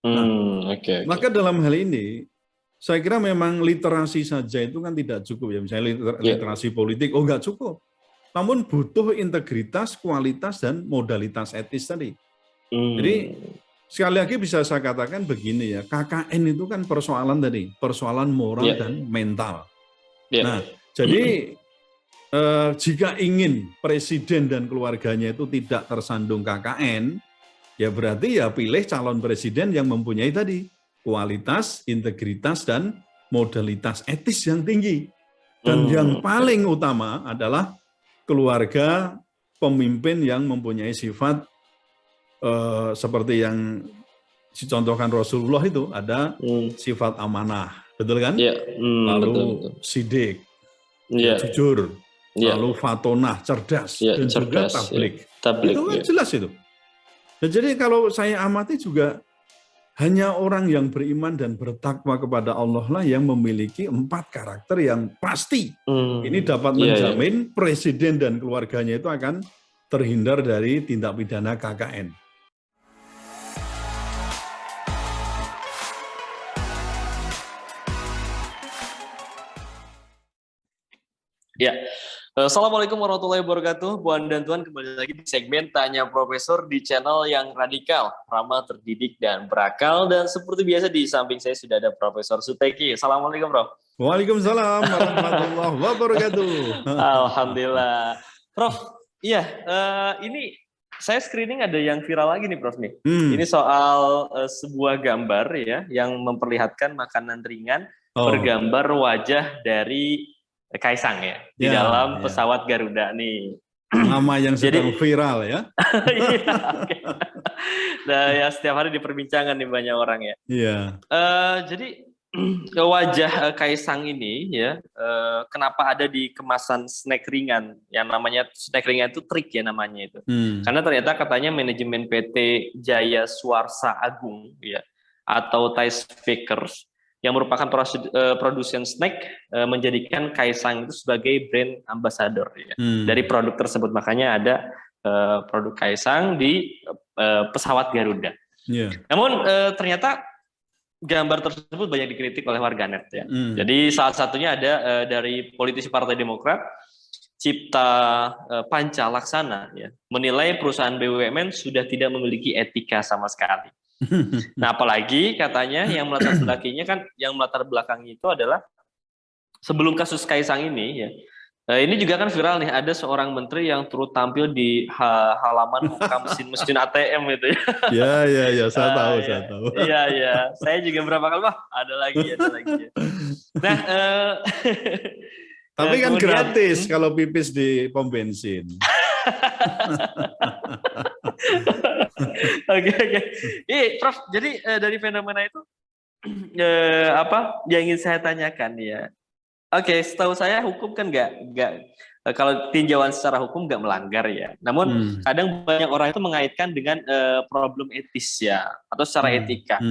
Nah, Oke. maka dalam hal ini, saya kira memang literasi saja itu kan tidak cukup ya. Misalnya Ya. literasi politik, oh nggak cukup. Namun butuh integritas, kualitas, dan modalitas etis tadi. Jadi sekali lagi bisa saya katakan begini ya, KKN itu kan persoalan tadi, persoalan moral Ya. dan mental. Ya. Nah, jadi jika ingin presiden dan keluarganya itu tidak tersandung KKN, ya berarti ya pilih calon presiden yang mempunyai tadi kualitas, integritas, dan modalitas etis yang tinggi. Dan yang paling utama adalah keluarga pemimpin yang mempunyai sifat seperti yang dicontohkan Rasulullah itu, ada sifat amanah, betul kan? Ya. Lalu Betul. sidik, ya, Ya. jujur, Ya. lalu fatonah, cerdas, Ya, dan juga cerdas. Ya. tablik. Tablik. Itu kan Ya. jelas itu. Dan jadi kalau saya amati juga hanya orang yang beriman dan bertakwa kepada Allah lah yang memiliki 4 karakter yang pasti. Ini dapat Ya. menjamin presiden dan keluarganya itu akan terhindar dari tindak pidana KKN. Ya. Assalamualaikum warahmatullahi wabarakatuh. Puan dan Tuan, kembali lagi di segmen Tanya Profesor di channel yang radikal, ramah, terdidik, dan berakal. Dan seperti biasa di samping saya sudah ada Profesor Suteki. Assalamualaikum, Prof. Waalaikumsalam warahmatullahi wabarakatuh. Alhamdulillah. Prof, iya, ini saya screening ada yang viral lagi nih, Prof. Nih. Ini soal sebuah gambar ya, yang memperlihatkan makanan ringan bergambar wajah dari Kaisang ya, di dalam pesawat Garuda nih. Nama yang sedang viral ya. Iya, okay. Nah, ya setiap hari diperbincangkan nih banyak orang ya. Iya. Jadi wajah Kaisang ini ya, kenapa ada di kemasan snack ringan? Yang namanya snack ringan itu trik ya namanya itu. Karena ternyata katanya manajemen PT Jaya Swarsa Agung ya, atau Thais Bakers, yang merupakan produsen snack, menjadikan Kaisang itu sebagai brand ambassador ya, dari produk tersebut. Makanya ada produk Kaisang di pesawat Garuda. Namun ternyata gambar tersebut banyak dikritik oleh warganet ya. Jadi salah satunya ada dari politisi Partai Demokrat, Cipta Panca Laksana ya, menilai perusahaan BUMN sudah tidak memiliki etika sama sekali. Nah, apalagi katanya yang melatar belakangi itu adalah sebelum kasus Kaisang ini ya. Ini juga kan viral nih, ada seorang menteri yang turut tampil di halaman buka mesin ATM itu ya. Ya, saya tahu. Iya. Saya juga berapa kali, ada lagi ya. Nah, tapi kan kemudian, gratis kalau pipis di pom bensin. Oke. Prof, jadi dari fenomena itu yang ingin saya tanyakan ya. Oke, setahu saya hukum kan nggak kalau tinjauan secara hukum nggak melanggar ya. Namun kadang banyak orang itu mengaitkan dengan problem etis ya, atau secara etika.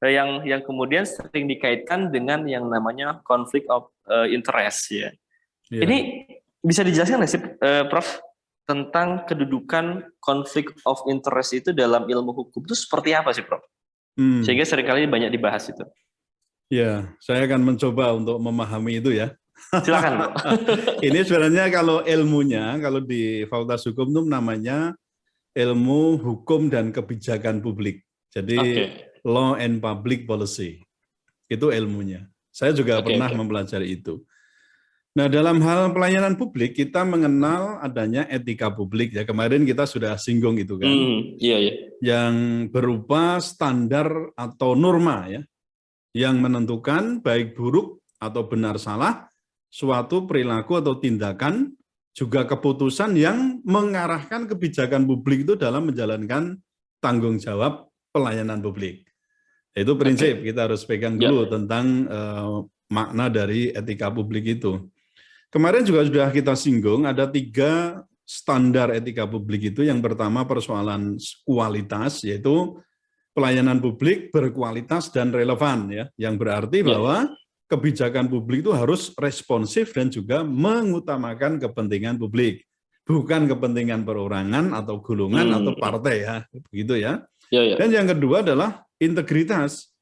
Yang kemudian sering dikaitkan dengan yang namanya conflict of interest ya. Ini bisa dijelaskan nggak sih, Prof, tentang kedudukan conflict of interest itu dalam ilmu hukum itu seperti apa sih, Prof? Sehingga seringkali banyak dibahas itu. Ya, saya akan mencoba untuk memahami itu ya. Silakan, Bro. Ini sebenarnya kalau ilmunya, kalau di Fakultas Hukum itu namanya ilmu hukum dan kebijakan publik. Jadi Law and Public Policy. Itu ilmunya. Saya juga pernah mempelajari itu. Nah, dalam hal pelayanan publik kita mengenal adanya etika publik ya. Kemarin kita sudah singgung itu kan. Yang berupa standar atau norma ya, yang menentukan baik buruk atau benar salah suatu perilaku atau tindakan, juga keputusan yang mengarahkan kebijakan publik itu dalam menjalankan tanggung jawab pelayanan publik. Itu prinsip kita harus pegang dulu tentang makna dari etika publik itu. Kemarin juga sudah kita singgung ada 3 standar etika publik itu. Yang pertama persoalan kualitas, yaitu pelayanan publik berkualitas dan relevan ya, yang berarti bahwa kebijakan publik itu harus responsif dan juga mengutamakan kepentingan publik, bukan kepentingan perorangan atau golongan atau partai ya, begitu ya. Dan yang kedua adalah integritas.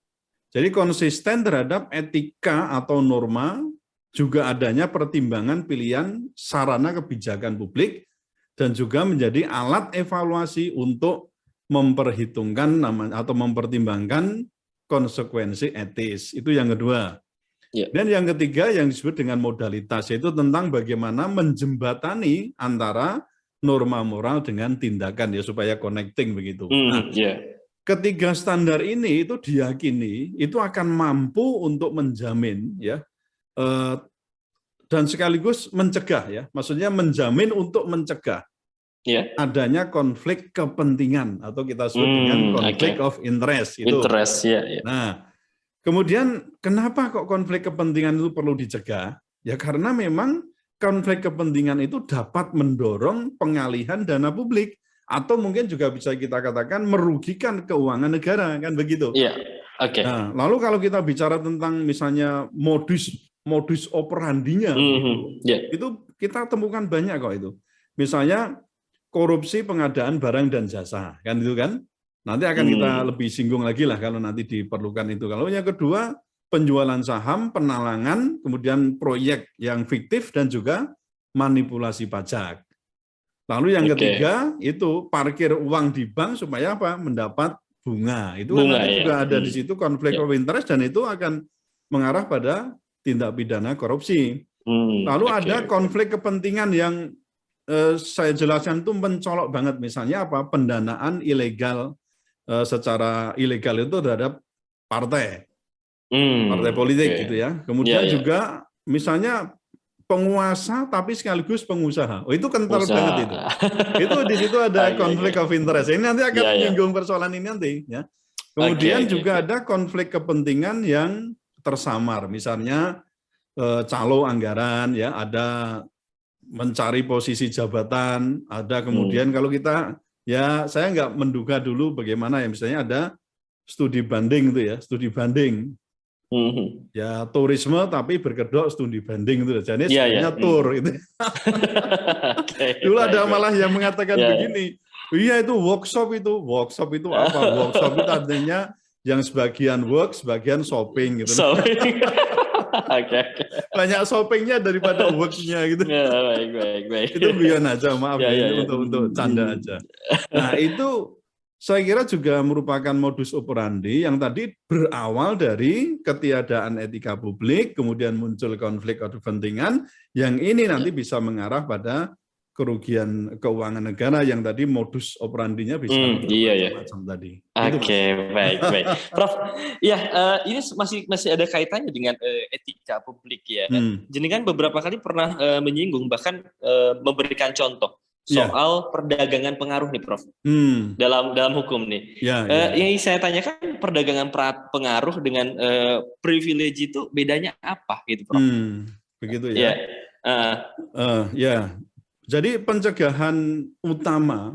Jadi konsisten terhadap etika atau norma, juga adanya pertimbangan pilihan sarana kebijakan publik, dan juga menjadi alat evaluasi untuk memperhitungkan atau mempertimbangkan konsekuensi etis. Itu yang kedua. Ya. Dan yang ketiga yang disebut dengan modalitas, yaitu tentang bagaimana menjembatani antara norma moral dengan tindakan, ya, supaya connecting begitu. Ketiga standar ini itu diyakini itu akan mampu untuk menjamin, ya, dan sekaligus mencegah, ya, maksudnya menjamin untuk mencegah adanya konflik kepentingan atau kita sebut dengan konflik of interest. Itu. Nah, kemudian kenapa kok konflik kepentingan itu perlu dicegah? Ya karena memang konflik kepentingan itu dapat mendorong pengalihan dana publik, atau mungkin juga bisa kita katakan merugikan keuangan negara, kan begitu. Nah, lalu kalau kita bicara tentang misalnya modus operandinya, itu kita temukan banyak kok itu. Misalnya korupsi pengadaan barang dan jasa, kan itu kan. Nanti akan kita lebih singgung lagi lah kalau nanti diperlukan itu. Kalau yang kedua, penjualan saham, penalangan, kemudian proyek yang fiktif dan juga manipulasi pajak. Lalu yang ketiga itu parkir uang di bank supaya apa? Mendapat bunga. Itu nanti juga ada di situ konflik of interest, dan itu akan mengarah pada tindak pidana korupsi. Lalu ada konflik kepentingan yang saya jelaskan itu mencolok banget, misalnya apa? Pendanaan ilegal, secara ilegal itu terhadap partai politik gitu ya. Kemudian juga misalnya penguasa tapi sekaligus pengusaha. Oh, itu kental banget itu. Itu di situ ada konflik of interest. Ini nanti akan menyinggung persoalan ini nanti, ya. Kemudian juga ada konflik kepentingan yang tersamar, misalnya calo anggaran, ya, ada mencari posisi jabatan, ada kemudian kalau kita, ya, saya nggak menduga dulu bagaimana, ya, misalnya ada studi banding itu, ya, studi banding. Ya, turisme tapi berkedok studi banding itu, jadi sebenarnya tour itu. Dulu ada malah yang mengatakan begini, iya itu workshop itu apa? Workshop itu artinya yang sebagian work, sebagian shopping gitu. Banyak shoppingnya daripada worknya gitu. Baik. Itu biar aja, maaf ya, untuk canda aja. Nah, itu saya kira juga merupakan modus operandi yang tadi berawal dari ketiadaan etika publik, kemudian muncul konflik kepentingan, yang ini nanti bisa mengarah pada kerugian keuangan negara yang tadi modus operandinya bisa macam-macam tadi. Baik. Prof, ya ini masih ada kaitannya dengan etika publik, ya. Jadi kan beberapa kali pernah menyinggung, bahkan memberikan contoh soal perdagangan pengaruh nih, Prof. Dalam hukum nih. Yang saya tanyakan, perdagangan pengaruh dengan privilege itu bedanya apa gitu, Prof? Begitu ya. Jadi pencegahan utama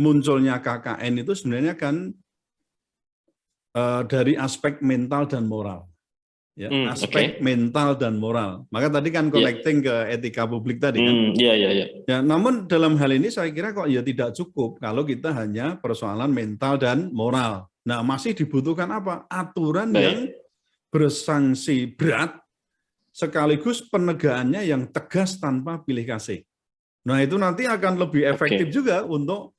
munculnya KKN itu sebenarnya kan dari aspek mental dan moral. Ya, aspek mental dan moral. Maka tadi kan connecting ke etika publik tadi kan. Ya, namun dalam hal ini saya kira kok ya tidak cukup kalau kita hanya persoalan mental dan moral. Nah, masih dibutuhkan apa? Aturan yang bersanksi berat sekaligus penegakannya yang tegas tanpa pilih kasih. Nah, itu nanti akan lebih efektif juga untuk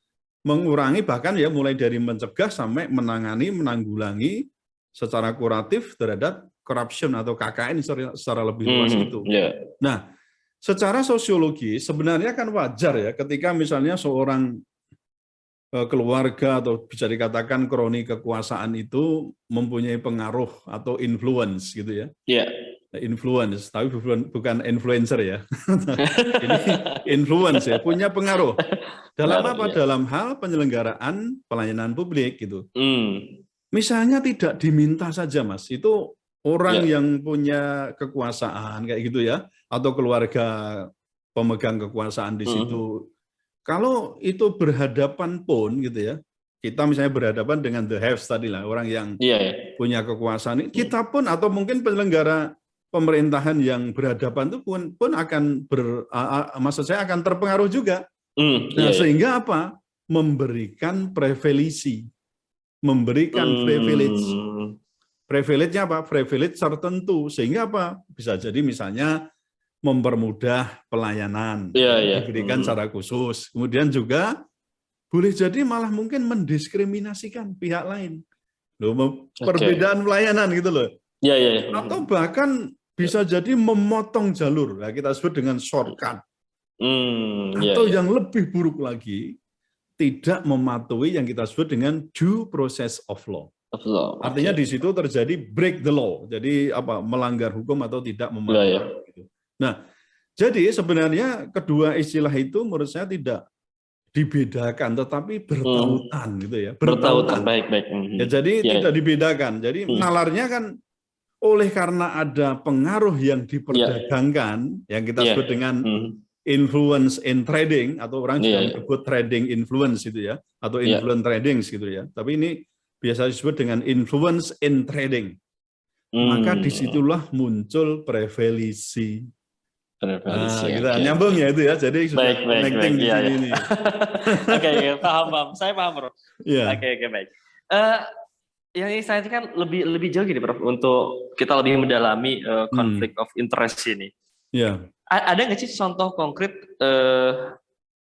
mengurangi, bahkan ya mulai dari mencegah sampai menanggulangi secara kuratif terhadap corruption atau KKN secara lebih luas itu. Nah, secara sosiologi sebenarnya kan wajar ya ketika misalnya seorang keluarga atau bisa dikatakan kroni kekuasaan itu mempunyai pengaruh atau influence gitu ya. Influence, tapi bukan influencer ya. Ini influence ya, punya pengaruh. Dalam apa? Dalam hal penyelenggaraan pelayanan publik gitu. Misalnya tidak diminta saja, Mas, itu orang yang punya kekuasaan kayak gitu ya, atau keluarga pemegang kekuasaan di situ. Kalau itu berhadapan pun gitu ya, kita misalnya berhadapan dengan the haves tadi lah, orang yang punya kekuasaan, kita pun atau mungkin penyelenggara pemerintahan yang berhadapan itu pun akan maksud saya akan terpengaruh juga. Nah, sehingga apa? Memberikan privilege memberikan privilege. Privilege-nya apa? Privilege tertentu. Sehingga apa? Bisa jadi misalnya mempermudah pelayanan, diberikan secara khusus. Kemudian juga boleh jadi malah mungkin mendiskriminasikan pihak lain. Loh, perbedaan pelayanan gitu loh. Atau bahkan bisa jadi memotong jalur. Nah, kita sebut dengan shortcut. Atau yang lebih buruk lagi, tidak mematuhi yang kita sebut dengan due process of law. Artinya di situ terjadi break the law, jadi apa, melanggar hukum atau tidak mematuhi. Nah, jadi sebenarnya kedua istilah itu menurut saya tidak dibedakan, tetapi bertautan gitu ya. Bertautan, baik. Ya, jadi tidak dibedakan. Jadi nalarnya kan oleh karena ada pengaruh yang diperdagangkan, yang kita sebut dengan influence in trading, atau orang juga menyebut trading influence gitu ya, atau influence trading gitu ya. Tapi ini biasa disebut dengan influence in trading. Maka disitulah muncul prevalensi. Kita nyambung ya itu ya. Jadi sudah connecting di sini ini. Oke, paham. Saya paham, Bro. Oke, baik. Yang ini saya kan lebih jauh gini, Prof, untuk kita lebih mendalami konflik of interest ini. Ada nggak sih contoh konkret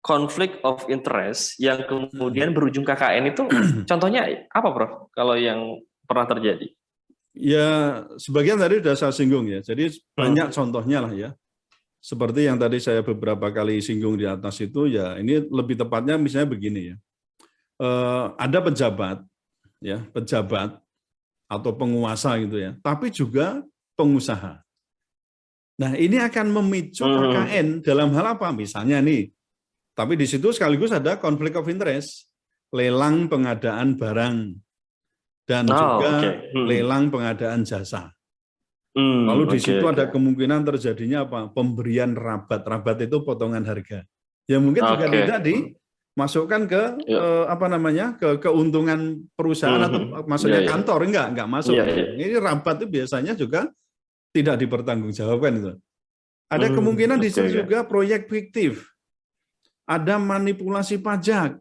konflik of interest yang kemudian berujung KKN itu? Contohnya apa, Prof? Kalau yang pernah terjadi? Ya, sebagian tadi sudah saya singgung ya. Jadi banyak contohnya lah ya. Seperti yang tadi saya beberapa kali singgung di atas itu, ya ini lebih tepatnya misalnya begini ya. Ada pejabat atau penguasa gitu ya, tapi juga pengusaha. Nah, ini akan memicu KKN dalam hal apa? Misalnya nih, tapi di situ sekaligus ada konflik of interest, lelang pengadaan barang dan juga lelang pengadaan jasa. Lalu di situ ada kemungkinan terjadinya apa? Pemberian rabat. Rabat itu potongan harga. Ya mungkin juga tidak dimasukkan ke ke keuntungan perusahaan atau maksudnya kantor, enggak masuk. Ini rabat itu biasanya juga tidak dipertanggungjawabkan itu. Ada kemungkinan di situ juga proyek fiktif. Ada manipulasi pajak.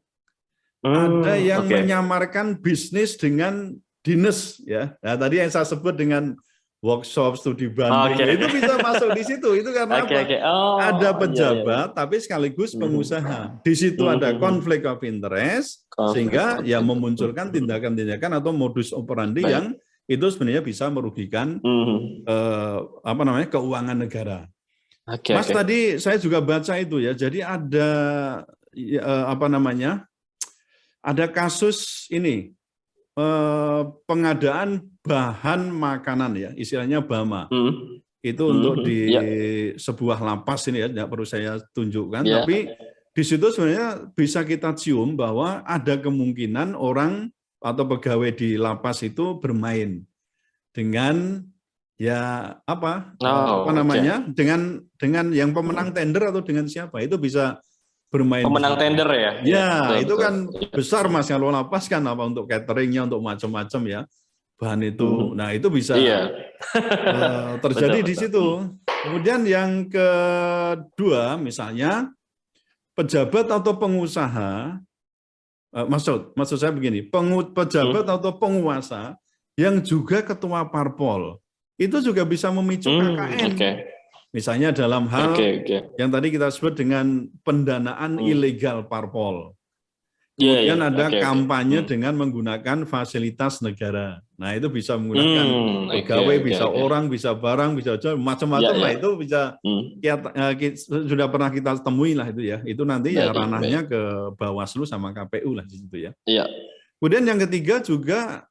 Ada yang menyamarkan bisnis dengan dinas ya. Nah, tadi yang saya sebut dengan workshop, studi banding, itu bisa masuk di situ. Itu karena apa? Ada pejabat tapi sekaligus pengusaha. Di situ ada konflik of interest sehingga ya memunculkan tindakan-tindakan atau modus operandi yang itu sebenarnya bisa merugikan keuangan negara. Mas tadi saya juga baca itu ya. Jadi ada ada kasus ini pengadaan bahan makanan ya, istilahnya BAMA. Itu untuk di sebuah lapas ini ya, tidak perlu saya tunjukkan, tapi di situ sebenarnya bisa kita cium bahwa ada kemungkinan orang atau pegawai di lapas itu bermain dengan dengan yang pemenang tender atau dengan siapa, itu bisa bermain. Pemenang tender ya? Ya, itu kan besar Mas, kalau lapas kan apa untuk cateringnya, untuk macam-macam ya, bahan itu. Nah, itu bisa terjadi di situ. Kemudian yang kedua, misalnya pejabat atau pengusaha, maksud saya begini, pejabat atau penguasa yang juga ketua parpol, itu juga bisa memicu KKN. Misalnya dalam hal yang tadi kita sebut dengan pendanaan ilegal parpol. Kemudian ada kampanye dengan menggunakan fasilitas negara. Nah, itu bisa menggunakan pegawai, bisa orang, bisa barang, bisa macam-macam lah. Itu bisa sudah pernah kita temui lah itu ya. Itu nanti ya ranahnya ke Bawaslu sama KPU lah di situ ya. Kemudian yang ketiga juga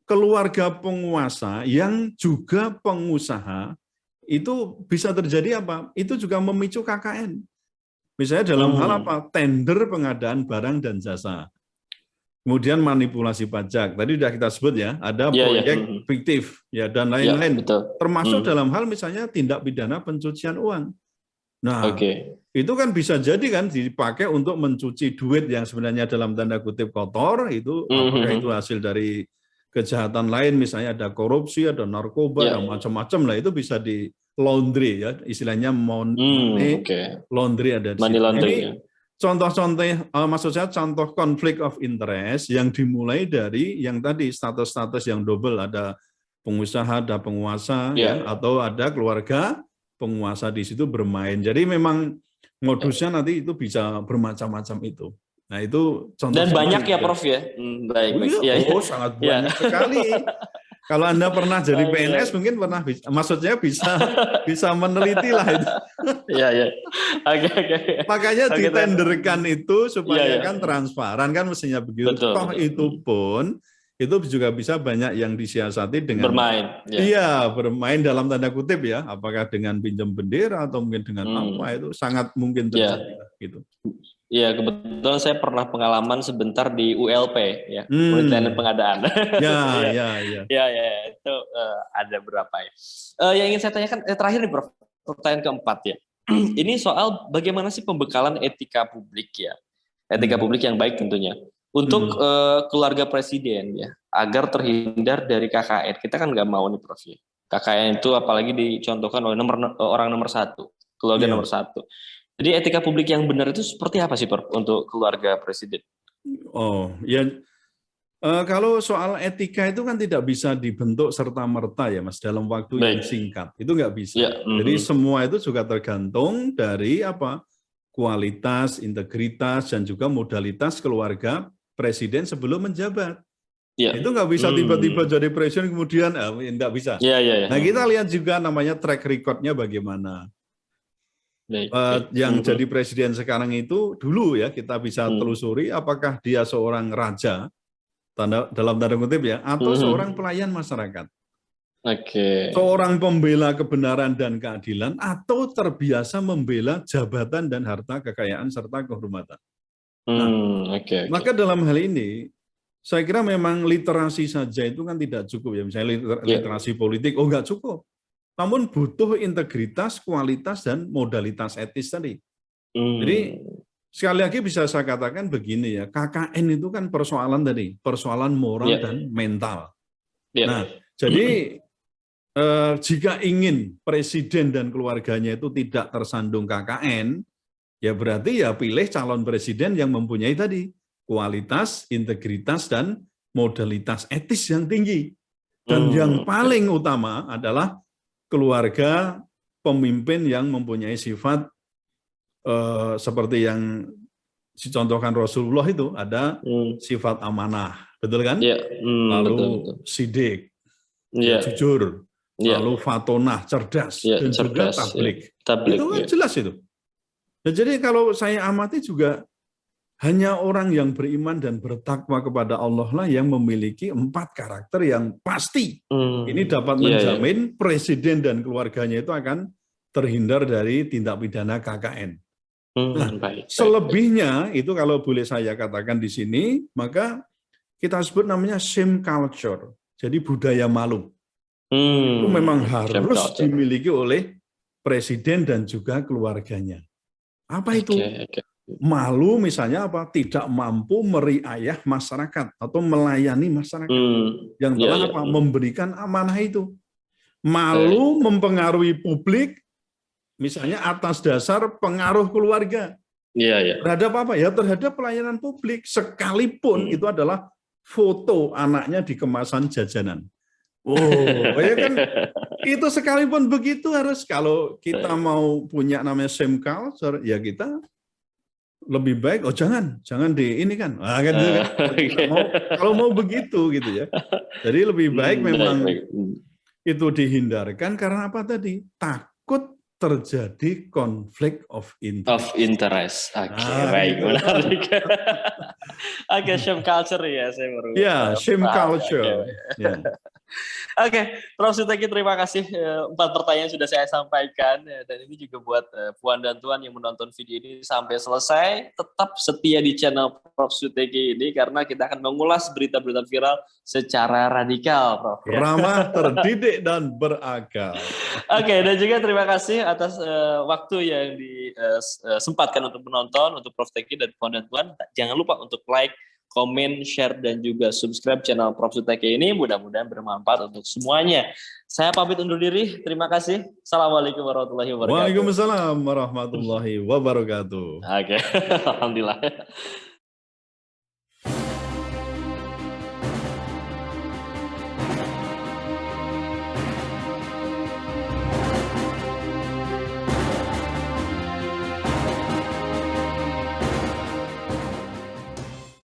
keluarga penguasa yang juga pengusaha, itu bisa terjadi apa? Itu juga memicu KKN. Misalnya dalam hal apa? Tender pengadaan barang dan jasa. Kemudian manipulasi pajak. Tadi sudah kita sebut ya, ada proyek fiktif ya dan lain-lain. Termasuk dalam hal misalnya tindak pidana pencucian uang. Nah, itu kan bisa jadi kan dipakai untuk mencuci duit yang sebenarnya dalam tanda kutip kotor, itu apakah itu hasil dari kejahatan lain, misalnya ada korupsi, ada narkoba, ada macam-macam lah, itu bisa di laundry ya, istilahnya money laundry ada di sini. Ini contoh-contoh, maksud saya contoh konflik of interest yang dimulai dari yang tadi status-status yang double, ada pengusaha, ada penguasa, ya, atau ada keluarga penguasa di situ bermain. Jadi memang modusnya nanti itu bisa bermacam-macam itu. Nah itu contoh. Dan banyak ya Prof ya. Sangat banyak sekali. Kalau Anda pernah jadi PNS mungkin pernah, maksudnya bisa meneliti lah itu. Iya. Oke. Makanya ditenderkan itu supaya kan transparan kan mestinya begitu. Toh itu pun itu juga bisa banyak yang disiasati dengan bermain. Iya, bermain dalam tanda kutip ya. Apakah dengan pinjam bendera atau mungkin dengan apa, itu sangat mungkin terjadi gitu. Iya, kebetulan saya pernah pengalaman sebentar di ULP ya, Unit Layanan Pengadaan. Ya, itu ada berapa ya. Yang ingin saya tanyakan terakhir nih Prof, pertanyaan keempat ya. Ini soal bagaimana sih pembekalan etika publik ya, etika publik yang baik tentunya untuk keluarga presiden ya, agar terhindar dari KKN. Kita kan nggak mau nih Prof ya. KKN itu apalagi dicontohkan oleh orang nomor satu, keluarga nomor satu. Jadi etika publik yang benar itu seperti apa sih Prof untuk keluarga presiden? Kalau soal etika itu kan tidak bisa dibentuk serta-merta ya Mas dalam waktu yang singkat. Itu nggak bisa. Jadi semua itu juga tergantung dari kualitas, integritas, dan juga modalitas keluarga presiden sebelum menjabat. Itu nggak bisa tiba-tiba jadi presiden kemudian nggak bisa. Nah kita lihat juga namanya track record-nya bagaimana. Yang jadi presiden sekarang itu dulu ya kita bisa telusuri apakah dia seorang raja dalam tanda kutip ya atau seorang pelayan masyarakat, seorang pembela kebenaran dan keadilan atau terbiasa membela jabatan dan harta kekayaan serta kehormatan. Maka dalam hal ini saya kira memang literasi saja itu kan tidak cukup ya, misalnya literasi politik nggak cukup. Namun butuh integritas, kualitas, dan modalitas etis tadi. Jadi sekali lagi bisa saya katakan begini ya, KKN itu kan persoalan tadi, persoalan moral dan mental. Nah, jadi jika ingin presiden dan keluarganya itu tidak tersandung KKN, ya berarti ya pilih calon presiden yang mempunyai tadi kualitas, integritas, dan modalitas etis yang tinggi. Dan yang paling utama adalah keluarga pemimpin yang mempunyai sifat seperti yang dicontohkan Rasulullah itu ada sifat amanah, betul kan? Lalu sidik, jujur, lalu fatonah, cerdas, dan juga tablik. Itu kan jelas itu. Dan jadi kalau saya amati juga hanya orang yang beriman dan bertakwa kepada Allah lah yang memiliki 4 karakter yang pasti. Ini dapat menjamin presiden dan keluarganya itu akan terhindar dari tindak pidana KKN. Selebihnya itu kalau boleh saya katakan di sini, maka kita sebut namanya shame culture. Jadi budaya malu. Itu memang harus dimiliki oleh presiden dan juga keluarganya. Apa itu? Malu misalnya tidak mampu meriayah masyarakat atau melayani masyarakat yang telah memberikan amanah itu. Malu mempengaruhi publik misalnya atas dasar pengaruh keluarga. Terhadap apa ya? Terhadap pelayanan publik sekalipun itu adalah foto anaknya di kemasan jajanan. Ya kan? Itu sekalipun begitu harus kalau kita mau punya namanya shame culture ya kita lebih baik jangan di ini kan, kan kalau mau begitu gitu ya. Jadi lebih baik memang itu dihindarkan karena apa tadi? Takut terjadi konflik of interest. Baik, menarik. Shame culture ya, saya baru. Shame culture. Oke, Prof Suteki, terima kasih 4 pertanyaan sudah saya sampaikan dan ini juga buat Puan dan Tuan yang menonton video ini sampai selesai, tetap setia di channel Prof Suteki ini karena kita akan mengulas berita-berita viral secara radikal, Prof. Ramah, terdidik dan berakal. Oke, dan juga terima kasih atas waktu yang disempatkan untuk menonton, untuk Prof Teki dan Puan dan Tuan. Jangan lupa untuk like, komen, share, dan juga subscribe channel Prof. Suteki ini. Mudah-mudahan bermanfaat untuk semuanya. Saya pamit undur diri. Terima kasih. Assalamualaikum warahmatullahi wabarakatuh. Waalaikumsalam warahmatullahi wabarakatuh. Oke, alhamdulillah.